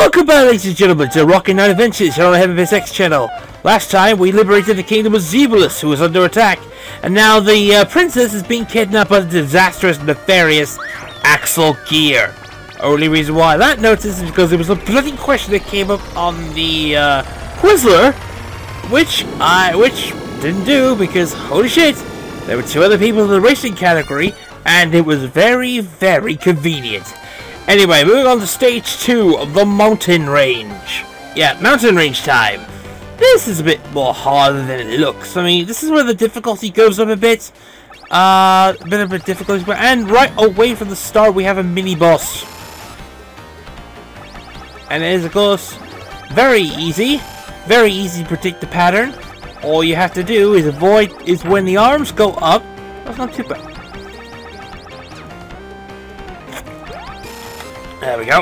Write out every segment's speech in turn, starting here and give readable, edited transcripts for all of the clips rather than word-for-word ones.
Welcome back, ladies and gentlemen, to Rocket Knight Adventures here on the Heaven X channel. Last time, we liberated the kingdom of Zebulus, who was under attack, and now the princess is being kidnapped by the disastrous, nefarious Axel Gear. Only reason why that notice is because there was a bloody question that came up on the Whistler, which didn't do because, holy shit, there were two other people in the racing category, and it was very, very convenient. Anyway, moving on to stage 2 of the mountain range. Yeah, mountain range time. This is a bit more harder than it looks. I mean, this is where the difficulty goes up a bit. A bit of a difficulty, and right away from the start we have a mini boss. And it is, of course, very easy to predict the pattern. All you have to do is when the arms go up. That's not too bad. There we go.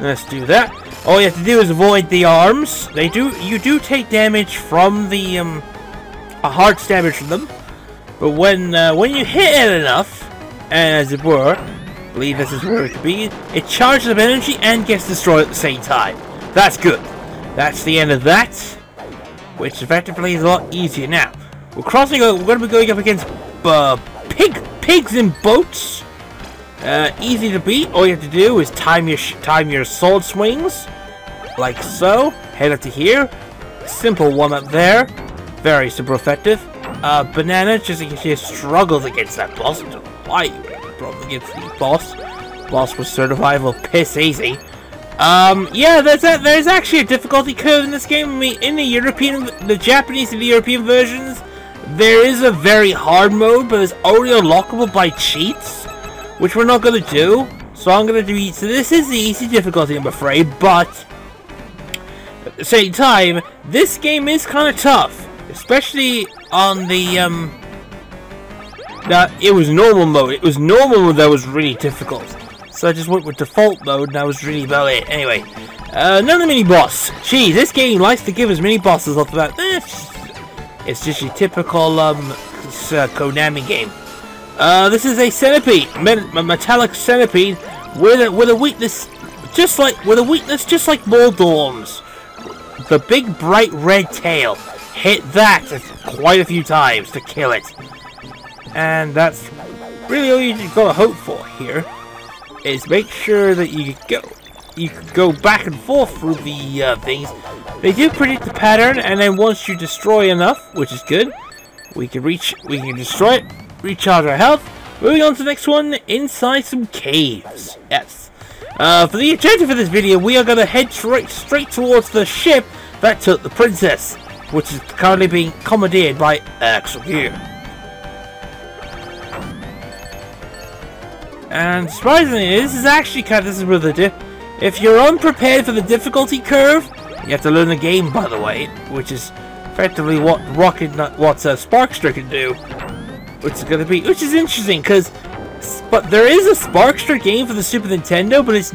Let's do that. All you have to do is avoid the arms. You do take damage from the a heart's damage from them. But when you hit it enough, and as it were, I believe this is where it could be, it charges up energy and gets destroyed at the same time. That's good. That's the end of that, which effectively is a lot easier now. We're going to be going up against pigs in boats. Easy to beat. All you have to do is time your sword swings, like so. Head up to here. Simple one up there. Very super effective. Banana, just in case you struggles against that boss. I don't know why you would have a problem against the boss. Boss was survival piss easy. Yeah, there's actually a difficulty curve in this game. I mean, in the Japanese and the European versions, there is a very hard mode, but it's only unlockable by cheats, which we're not going to do. So this is the easy difficulty, I'm afraid, but at the same time, this game is kind of tough, especially on the, it was normal mode. It was normal mode that was really difficult. So I just went with default mode, and that was really about it. Anyway, another mini-boss. Gee, this game likes to give us mini-bosses off the bat. It's just your typical Konami game. This is a centipede, a metallic centipede with a weakness, just like Moldorm's. The big bright red tail. Hit that quite a few times to kill it, and that's really all you gotta hope for here. Is make sure that you go back and forth through the things. They do predict the pattern, and then once you destroy enough, which is good, we can destroy it, recharge our health. Moving on to the next one, inside some caves. Yes. For the agenda for this video, we are gonna head straight towards the ship that took the princess, which is currently being commandeered by Axel Gear. And surprisingly, this is where the dip. If you're unprepared for the difficulty curve, you have to learn the game, by the way, which is effectively what Sparkster can do, which is interesting but there is a Sparkster game for the Super Nintendo, but it's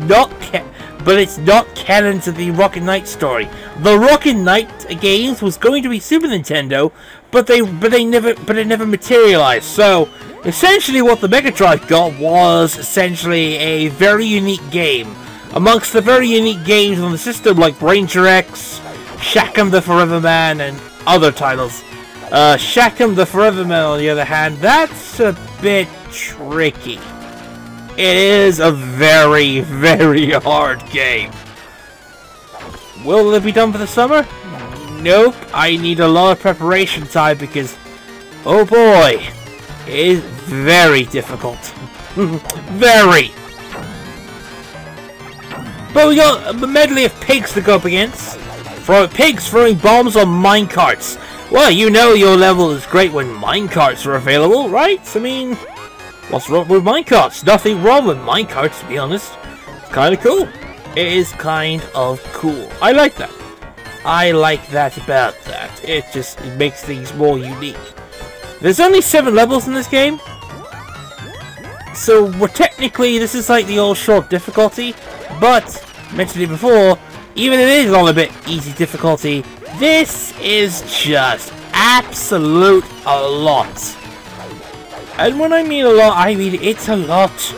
not canon to the Rocket Knight story. The Rocket Knight games was going to be Super Nintendo, but it never materialized. So essentially, what the Mega Drive got was essentially a very unique game. Amongst the very unique games on the system, like Ranger X, Shaq the Forever Man, and other titles. Shaq the Forever Man, on the other hand, that's a bit tricky. It is a very, very hard game. Will it be done for the summer? Nope. I need a lot of preparation time because, oh boy, it is very difficult. Very. But we got a medley of pigs to go up against. Pigs throwing bombs on minecarts. Well, you know your level is great when minecarts are available, right? I mean, what's wrong with minecarts? Nothing wrong with minecarts, to be honest. It's kind of cool. It is kind of cool. I like that. I like that about that. It makes things more unique. There's only 7 levels in this game. So this is like the old short difficulty. But, mentioned it before, even if it is on a bit easy difficulty, this is just absolute a lot. And when I mean a lot, I mean it's a lot.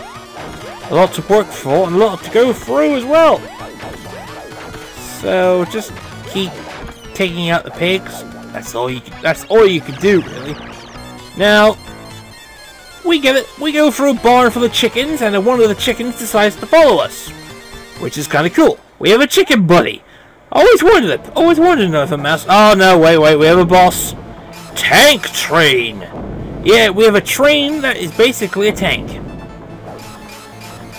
A lot to work for and a lot to go through as well. So just keep taking out the pigs. That's all you can do, really. Now we get it. We go through a barn full of chickens, and then one of the chickens decides to follow us, which is kind of cool. We have a chicken buddy. Always wanted to know if a mouse. Oh no! Wait! We have a boss. Tank train. Yeah, we have a train that is basically a tank.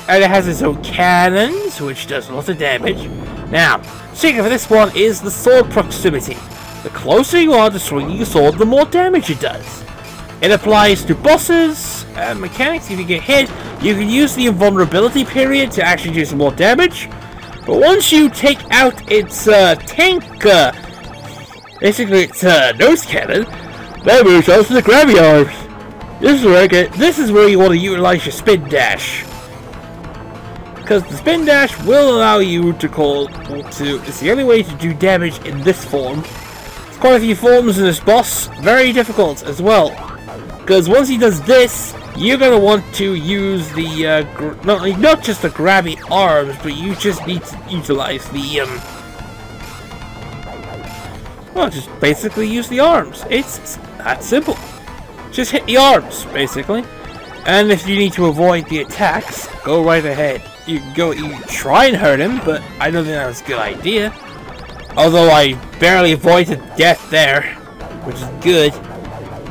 And it has its own cannons, which does a lot of damage. Now, secret for this one is the sword proximity. The closer you are to swinging your sword, the more damage it does. It applies to bosses and mechanics. If you get hit, you can use the invulnerability period to actually do some more damage. But once you take out its tank, basically its nose cannon, that moves on to the grabby arms. This is where you want to utilize your spin dash. Because the spin dash will allow you to it's the only way to do damage in this form. There's quite a few forms in this boss, very difficult as well. Because once he does this, you're going to want to use the, not just the grabby arms, but you just need to utilize the, well, just basically use the arms. It's that simple. Just hit the arms, basically. And if you need to avoid the attacks, go right ahead. You can try and hurt him, but I don't think that was a good idea. Although I barely avoided death there, which is good.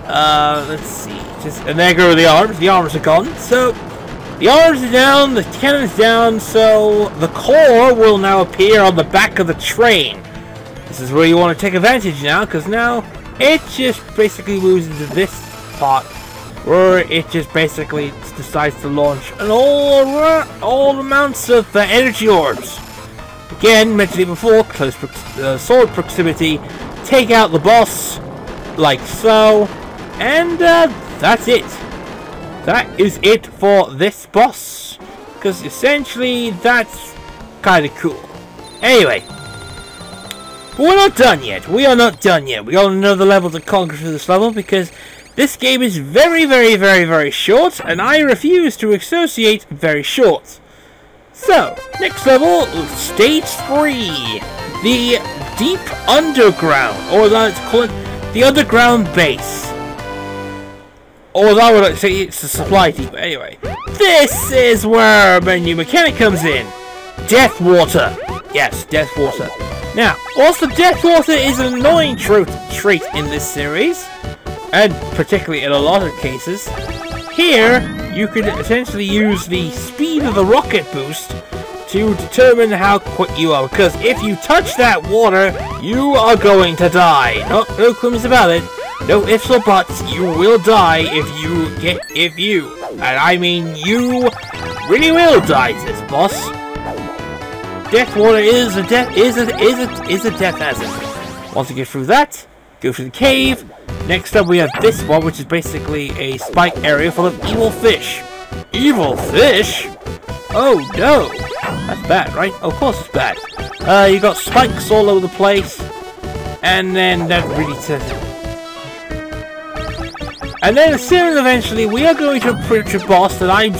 Let's see. And there go the arms. The arms are gone. So, the arms are down, the cannon's down, so the core will now appear on the back of the train. This is where you want to take advantage now, because now it just basically moves into this part, where it just basically decides to launch an all amounts of energy orbs. Again, mentioned it before, close sword proximity, take out the boss, like so, and that's it. That is it for this boss, because essentially that's kind of cool. Anyway, but we're not done yet. We are not done yet. We got another level to conquer for this level, because this game is very, very, very, very short, and I refuse to associate very short. So, next level, Stage 3. The Deep Underground, or let's call it the Underground Base. Or I would like to say it's the Supply Depot. Anyway, this is where a new mechanic comes in. Death Water. Yes, Death Water. Now, also Death Water is an annoying trait in this series, and particularly in a lot of cases. Here, you can essentially use the speed of the rocket boost to determine how quick you are, because if you touch that water, you are going to die. No qualms about it. No ifs or buts. You will die if you, and I mean you, really will die to this boss. Death Water is a death hazard. Once you get through that, go through the cave. Next up we have this one, which is basically a spike area full of evil fish. Evil fish? Oh no! That's bad, right? Oh, of course it's bad. You got spikes all over the place. And then that really says it. And then soon eventually we are going to approach a boss that I've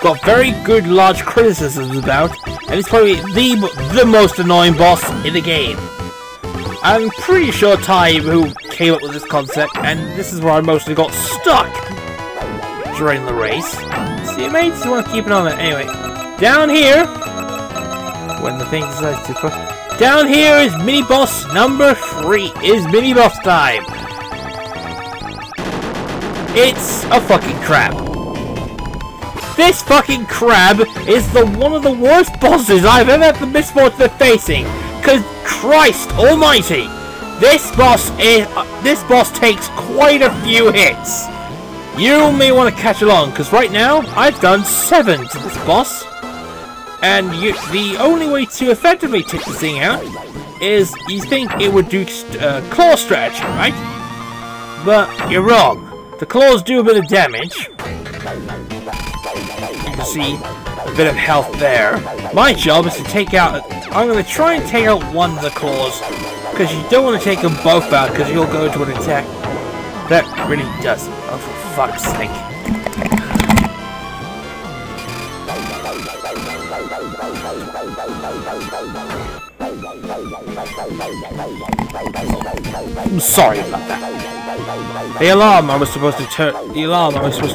got very good large criticisms about. And it's probably the most annoying boss in the game. I'm pretty sure Ty, who came up with this concept, and this is where I mostly got stuck during the race. So you may just want to keep an eye on it. Anyway, down here, when the thing decides to cross, down here is mini boss number 3. Is mini boss time. It's a fucking crab. This fucking crab is one of the worst bosses I've ever had the misfortune of facing. Cause Christ Almighty, this boss takes quite a few hits. You may want to catch along, because right now I've done 7 to this boss, and the only way to effectively take this thing out is you think it would do claw strategy, right? But you're wrong. The claws do a bit of damage. You can see a bit of health there. My job is to take out. I'm going to try and take out one of the claws, because you don't want to take them both out, because you'll go to an attack. That really does. Oh, for fuck's sake. I'm sorry about that. The alarm I was supposed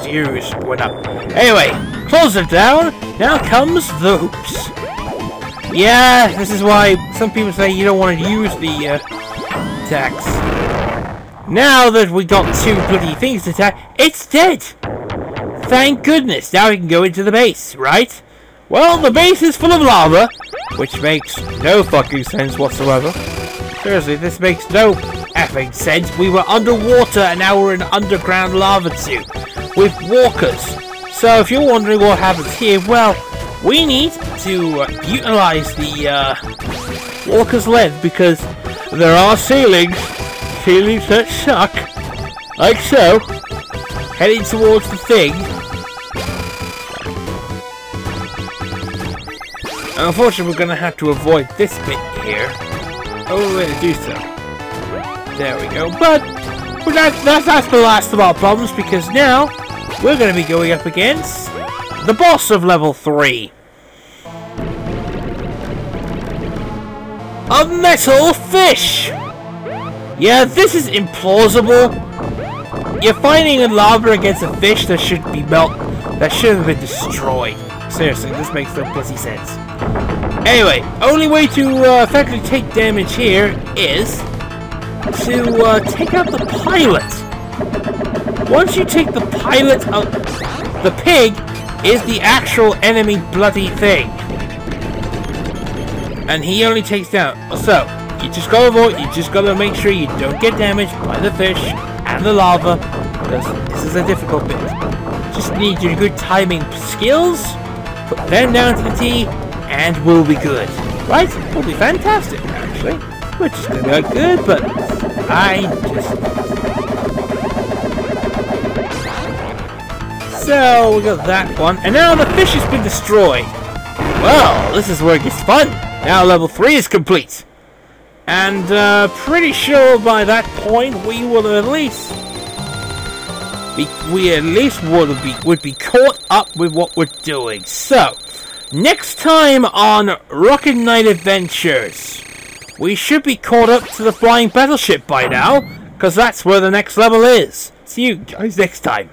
to use went up. Anyway, close it down. Now comes the hoops. Yeah, this is why some people say you don't want to use the attacks. Now that we got two bloody things to attack, it's dead. Thank goodness. Now we can go into the base, right? Well, the base is full of lava, which makes no fucking sense whatsoever. Seriously, this makes no effing sense. We were underwater and now we're in underground lava tube with walkers. So if you're wondering what happens here, well, we need to utilize the walker's length because there are ceilings that suck, like so, heading towards the thing. And unfortunately, we're going to have to avoid this bit here. Only way to do so. There we go. But that's the last of our problems because now we're going to be going up against the boss of level 3. A metal fish! Yeah, this is implausible. You're fighting in lava against a fish that should be that should have been destroyed. Seriously, this makes no bloody sense. Anyway, only way to effectively take damage here is to take out the pilot. Once you take the pilot out, the pig is the actual enemy bloody thing. And he only takes down. So, you just gotta avoid, you just gotta make sure you don't get damaged by the fish and the lava. Because this is a difficult bit. Just need your good timing skills, put them down to the T, and we'll be good. Right? We'll be fantastic, actually. We're just gonna go good, but I just... So, we got that one. And now the fish has been destroyed. Well, this is where it gets fun. Now level 3 is complete. And pretty sure by that point we will at least... would be caught up with what we're doing. So, next time on Rocket Knight Adventures, we should be caught up to the flying battleship by now, because that's where the next level is. See you guys next time.